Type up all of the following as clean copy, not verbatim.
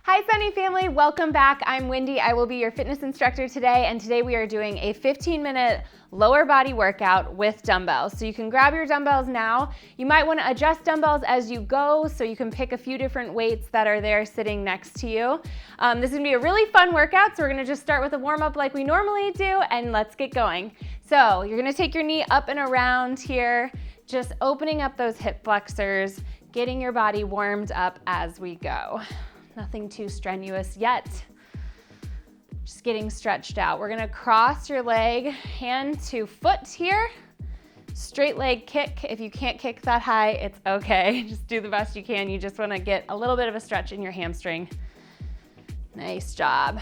Hi Sunny family, welcome back. I'm Wendy. I will be your fitness instructor today, and today we are doing a 15-minute lower body workout with dumbbells. So you can grab your dumbbells now. You might want to adjust dumbbells as you go, so you can pick a few different weights that are there sitting next to you. This is gonna be a really fun workout, so we're gonna just start with a warm-up like we normally do, and let's get going. So you're gonna take your knee up and around here, just opening up those hip flexors, getting your body warmed up as we go. Nothing too strenuous yet. Just getting stretched out. We're gonna cross your leg, hand to foot here. Straight leg kick. If you can't kick that high, it's okay. Just do the best you can. You just wanna get a little bit of a stretch in your hamstring. Nice job.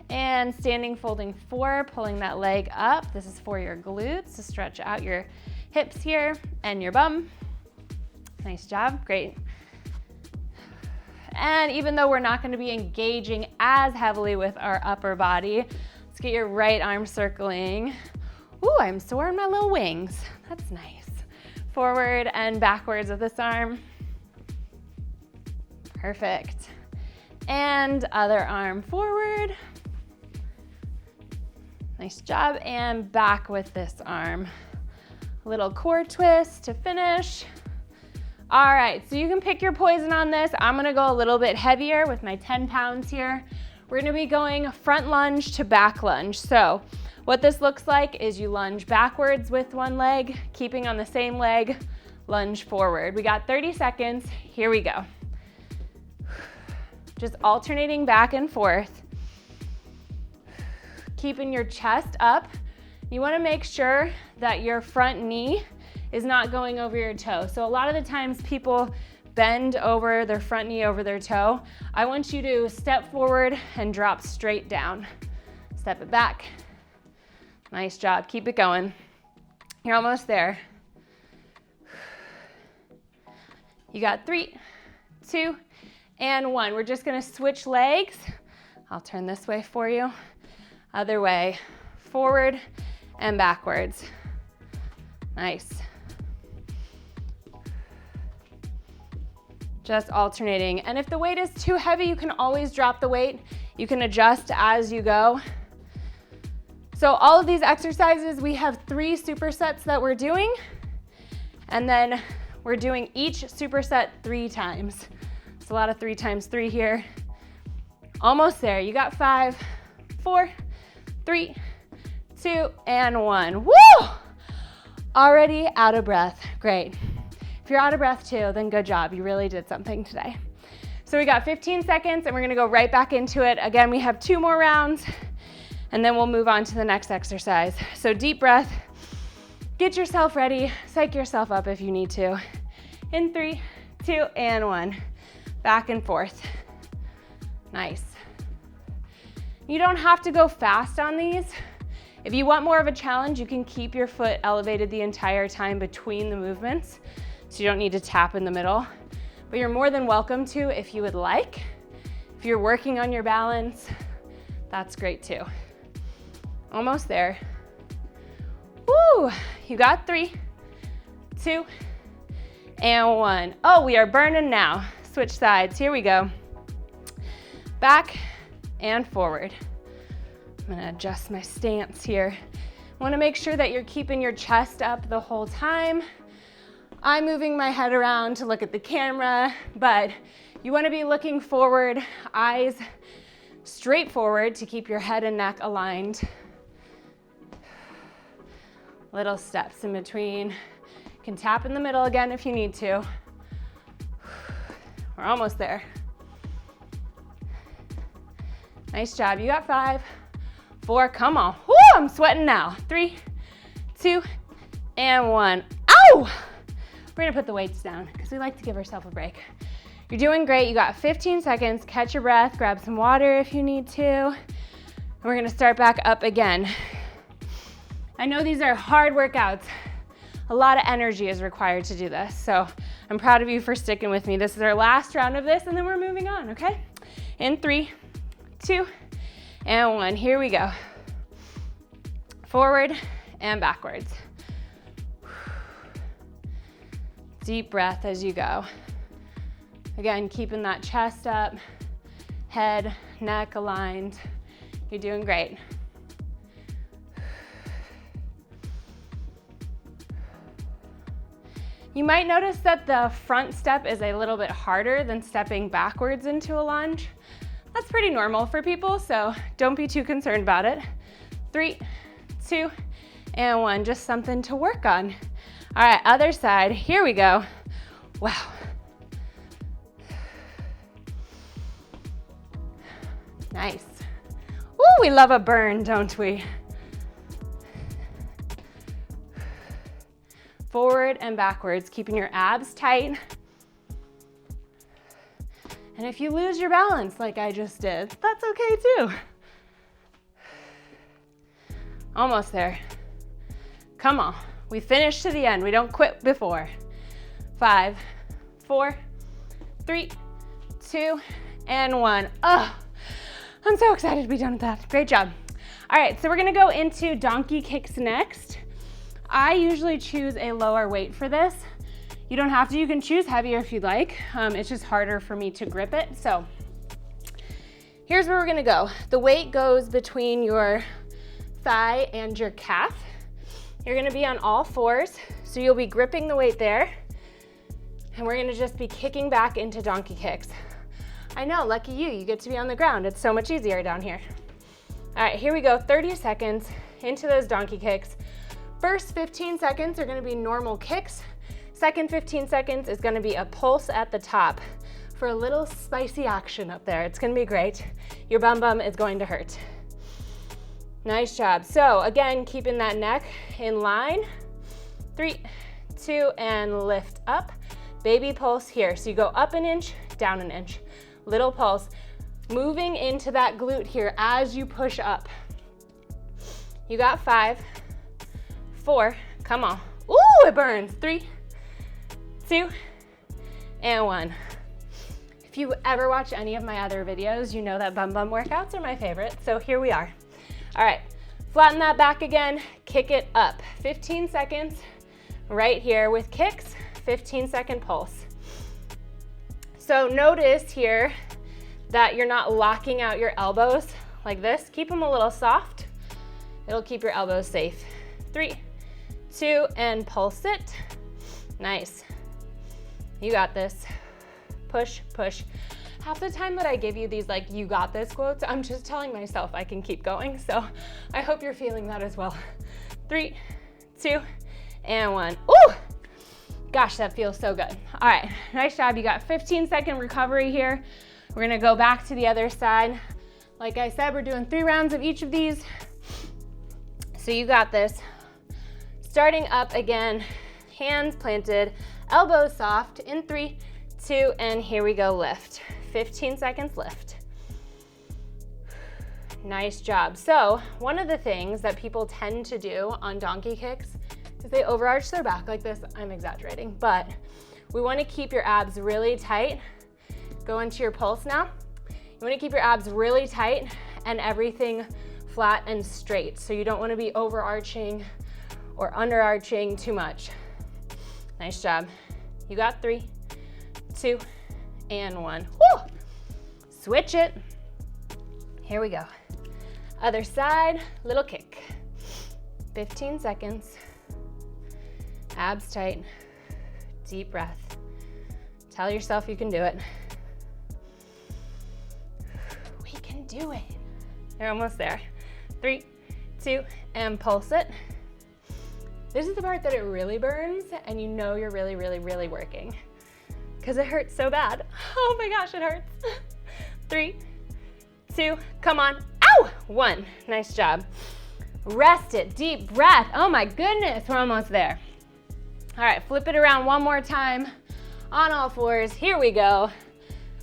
And standing folding 4, pulling that leg up. This is for your glutes to stretch out your hips here and your bum. Nice job, great. And even though we're not going to be engaging as heavily with our upper body, let's get your right arm circling. Ooh, I'm sore in my little wings. That's nice. Forward and backwards with this arm. Perfect. And other arm forward. Nice job. And back with this arm. A little core twist to finish. All right, so you can pick your poison on this. I'm gonna go a little bit heavier with my 10 pounds here. We're gonna be going front lunge to back lunge. So what this looks like is you lunge backwards with one leg, keeping on the same leg, lunge forward. We got 30 seconds, here we go. Just alternating back and forth. Keeping your chest up. You wanna make sure that your front knee is not going over your toe. So a lot of the times people bend over their front knee over their toe. I want you to step forward and drop straight down. Step it back. Nice job, keep it going. You're almost there. You got 3, 2, and 1. We're just gonna switch legs. I'll turn this way for you. Other way, forward and backwards. Nice. Just alternating. And if the weight is too heavy, you can always drop the weight. You can adjust as you go. So all of these exercises, we have 3 supersets that we're doing. And then we're doing each superset 3 times. It's a lot of 3 times 3 here. Almost there. You got 5, 4, 3, 2, and 1. Woo! Already out of breath. Great. If you're out of breath too, then good job. You really did something today. So we got 15 seconds and we're gonna go right back into it. Again, we have 2 more rounds and then we'll move on to the next exercise. So deep breath, get yourself ready, psych yourself up if you need to. In 3, 2, and 1. Back and forth. Nice. You don't have to go fast on these. If you want more of a challenge, you can keep your foot elevated the entire time between the movements, so you don't need to tap in the middle. But you're more than welcome to if you would like. If you're working on your balance, that's great too. Almost there. Woo! You got 3, 2, and 1. Oh, we are burning now. Switch sides, here we go. Back and forward. I'm gonna adjust my stance here. Wanna make sure that you're keeping your chest up the whole time. I'm moving my head around to look at the camera, but you wanna be looking forward, eyes straight forward to keep your head and neck aligned. Little steps in between. You can tap in the middle again if you need to. We're almost there. Nice job, you got 5, 4, come on. Woo, I'm sweating now. 3, 2, and 1. Ow! We're gonna put the weights down because we like to give ourselves a break. You're doing great. You got 15 seconds. Catch your breath, grab some water if you need to. And we're gonna start back up again. I know these are hard workouts. A lot of energy is required to do this. So I'm proud of you for sticking with me. This is our last round of this and then we're moving on, okay? In 3, 2, and 1. Here we go. Forward and backwards. Deep breath as you go. Again, keeping that chest up, Head, neck aligned. You're doing great. You might notice that the front step is a little bit harder than stepping backwards into a lunge. That's pretty normal for people, so don't be too concerned about it. 3, 2, and 1, just something to work on. All right, other side, here we go. Wow. Nice. Ooh, we love a burn, don't we? Forward and backwards, keeping your abs tight. And if you lose your balance like I just did, that's okay too. Almost there. Come on, we finish to the end. We don't quit before. 5, 4, 3, 2, and 1. Oh, I'm so excited to be done with that. Great job. All right, so we're gonna go into donkey kicks next. I usually choose a lower weight for this. You don't have to, you can choose heavier if you'd like. It's just harder for me to grip it. So here's where we're gonna go. The weight goes between your thigh and your calf. You're gonna be on all fours, so you'll be gripping the weight there, and we're gonna just be kicking back into donkey kicks. I know, lucky you, you get to be on the ground. It's so much easier down here. All right, here we go, 30 seconds into those donkey kicks. First 15 seconds are gonna be normal kicks. Second 15 seconds is gonna be a pulse at the top for a little spicy action up there. It's gonna be great. Your bum is going to hurt. Nice job. So again, keeping that neck in line. 3, 2, and lift up. Baby pulse here. So you go up an inch, down an inch. Little pulse. Moving into that glute here as you push up. You got 5, 4, come on. Ooh, it burns. 3, 2, and 1. If you ever watch any of my other videos, you know that bum workouts are my favorite. So here we are. All right, flatten that back again, kick it up. 15 seconds right here with kicks, 15-second pulse. So notice here that you're not locking out your elbows like this. Keep them a little soft. It'll keep your elbows safe. 3, 2, and pulse it. Nice. You got this. Push, push. Half the time that I give you these like you got this quotes, I'm just telling myself I can keep going. So I hope you're feeling that as well. 3, 2, and 1. Ooh! Gosh, that feels so good. All right, nice job. You got 15-second recovery here. We're gonna go back to the other side. Like I said, we're doing 3 rounds of each of these. So you got this. Starting up again, hands planted, elbows soft in 3, 2, and here we go, lift. 15 seconds lift. Nice job. So one of the things that people tend to do on donkey kicks is they overarch their back like this. I'm exaggerating, but we want to keep your abs really tight. Go into your pulse now. You want to keep your abs really tight and everything flat and straight. So you don't want to be overarching or underarching too much. Nice job. You got 3, 2, and 1. Woo! Switch it. Here we go. Other side, little kick. 15 seconds. Abs tight. Deep breath. Tell yourself you can do it. We can do it. You're almost there. 3, 2, and pulse it. This is the part that it really burns, and you know you're really, really, really working because it hurts so bad. Oh my gosh, it hurts. 3, 2, come on. Ow! 1, nice job. Rest it, deep breath. Oh my goodness, we're almost there. All right, flip it around one more time on all fours. Here we go.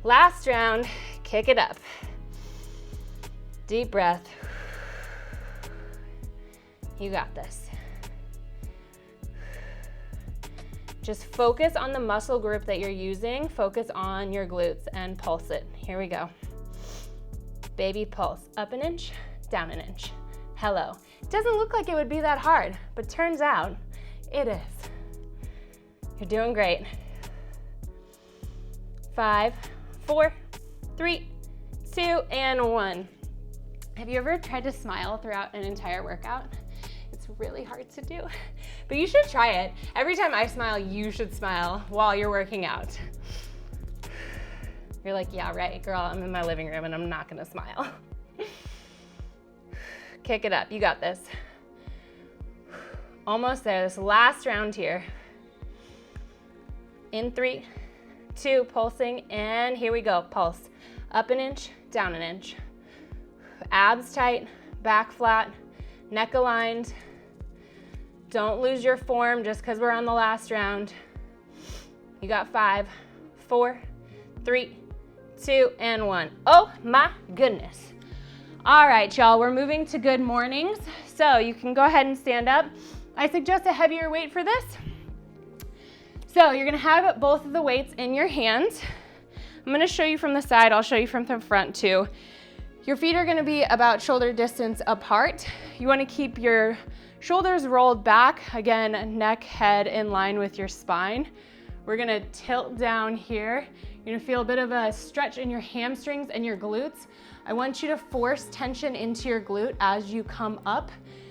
Last round, kick it up. Deep breath. You got this. Just focus on the muscle group that you're using. Focus on your glutes and pulse it. Here we go. Baby pulse, up an inch, down an inch. Hello. It doesn't look like it would be that hard, but turns out it is. You're doing great. 5, 4, 3, 2, and 1. Have you ever tried to smile throughout an entire workout? It's really hard to do, but you should try it. Every time I smile, you should smile while you're working out. You're like, yeah, right, girl, I'm in my living room and I'm not gonna smile. Kick it up, you got this. Almost there, this last round here. In 3, 2, pulsing, and here we go, pulse. Up an inch, down an inch. Abs tight, back flat, neck aligned. Don't lose your form just because we're on the last round. You got 5, 4, 3, 2, and 1. Oh my goodness. All right, y'all, we're moving to good mornings. So you can go ahead and stand up. I suggest a heavier weight for this. So you're gonna have both of the weights in your hands. I'm gonna show you from the side, I'll show you from the front too. Your feet are gonna be about shoulder distance apart. You wanna keep your shoulders rolled back. Again, neck, head in line with your spine. We're gonna tilt down here. You're gonna feel a bit of a stretch in your hamstrings and your glutes. I want you to force tension into your glute as you come up.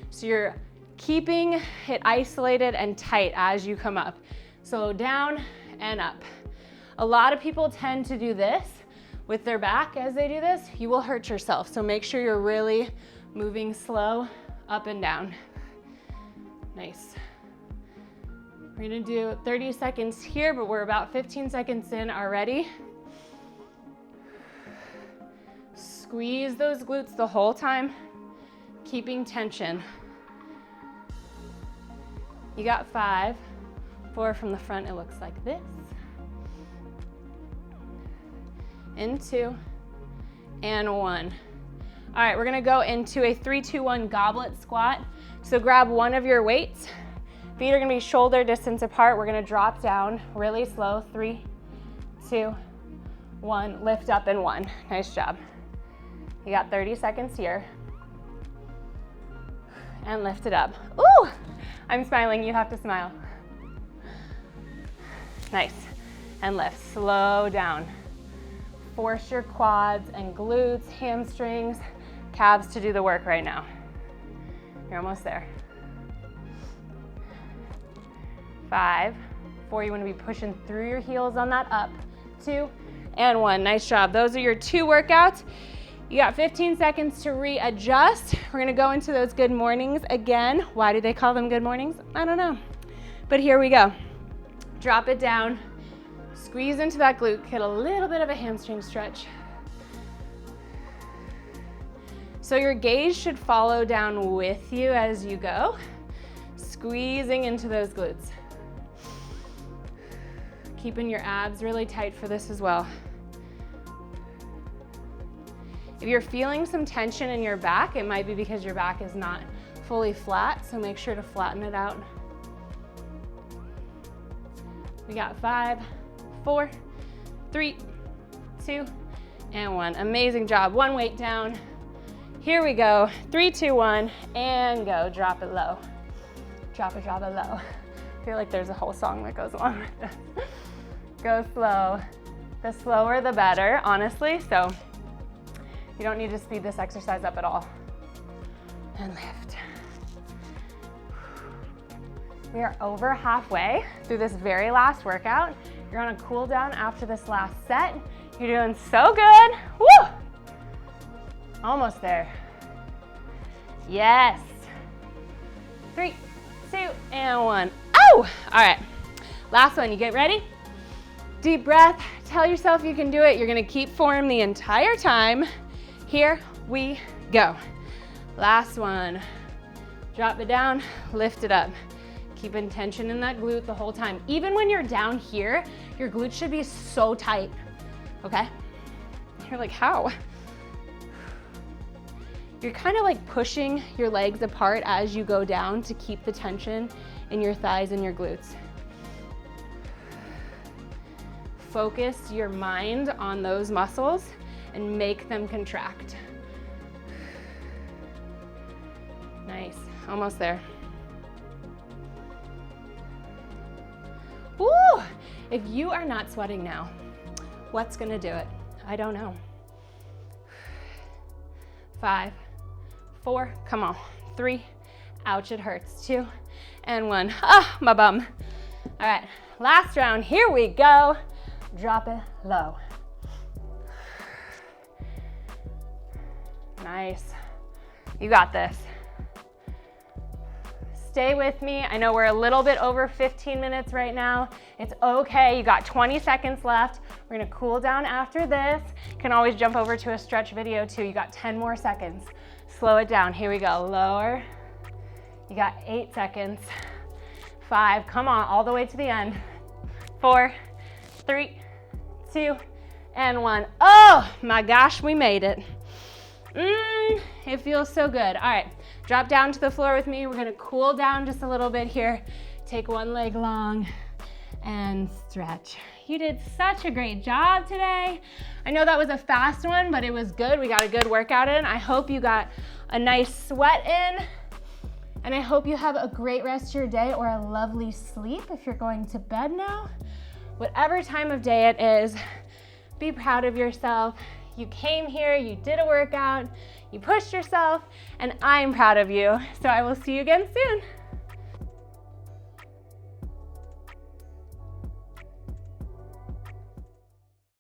So you're keeping it isolated and tight as you come up. So down and up. A lot of people tend to do this with their back as they do this. You will hurt yourself. So make sure you're really moving slow up and down. Nice. We're gonna do 30 seconds here, but we're about 15 seconds in already. Squeeze those glutes the whole time, keeping tension. You got 5, 4 from the front, it looks like this. In 2, and 1. All right, we're gonna go into a 3, 2, 1 goblet squat. So grab one of your weights. Feet are gonna be shoulder distance apart. We're gonna drop down really slow. 3, 2, 1, lift up and 1. Nice job. You got 30 seconds here. And lift it up. Ooh, I'm smiling, you have to smile. Nice, and lift, slow down. Force your quads and glutes, hamstrings, calves to do the work right now. You're almost there. 5, 4, you wanna be pushing through your heels on that up. 2, and 1, nice job. Those are your 2 workouts. You got 15 seconds to readjust. We're gonna go into those good mornings again. Why do they call them good mornings? I don't know, but here we go. Drop it down, squeeze into that glute, get a little bit of a hamstring stretch. So your gaze should follow down with you as you go, squeezing into those glutes. Keeping your abs really tight for this as well. If you're feeling some tension in your back, it might be because your back is not fully flat, so make sure to flatten it out. We got 5, 4, 3, 2, and 1. Amazing job. One weight down. Here we go. 3, 2, 1, and go. Drop it low. Drop it low. I feel like there's a whole song that goes along with this. Go slow. The slower the better, honestly, so you don't need to speed this exercise up at all. And lift. We are over halfway through this very last workout. You're on a cool down after this last set. You're doing so good. Woo! Almost there. Yes. 3, 2, and 1. Oh! All right. Last one. You get ready? Deep breath. Tell yourself you can do it. You're gonna keep form the entire time. Here we go. Last one. Drop it down, lift it up. Keeping tension in that glute the whole time. Even when you're down here, your glute should be so tight, okay? You're like, how? You're kind of like pushing your legs apart as you go down to keep the tension in your thighs and your glutes. Focus your mind on those muscles and make them contract. Nice, almost there. Woo! If you are not sweating now, what's gonna do it? I don't know. 5, 4, come on, 3, ouch, it hurts, 2, and 1. Ah, my bum. All right, last round, here we go. Drop it low. Nice, you got this. Stay with me. I know we're a little bit over 15 minutes right now. It's okay, you got 20 seconds left. We're gonna cool down after this. You can always jump over to a stretch video too. You got 10 more seconds. Slow it down, here we go, lower. You got 8 seconds. 5, come on, all the way to the end. 4, 3, 2, and 1. Oh my gosh, we made it. It feels so good. All right, drop down to the floor with me. We're gonna cool down just a little bit here. Take one leg long and stretch. You did such a great job today. I know that was a fast one, but it was good. We got a good workout in. I hope you got a nice sweat in, and I hope you have a great rest of your day or a lovely sleep if you're going to bed now. Whatever time of day it is, be proud of yourself. You came here, you did a workout, you pushed yourself, and I'm proud of you. So I will see you again soon.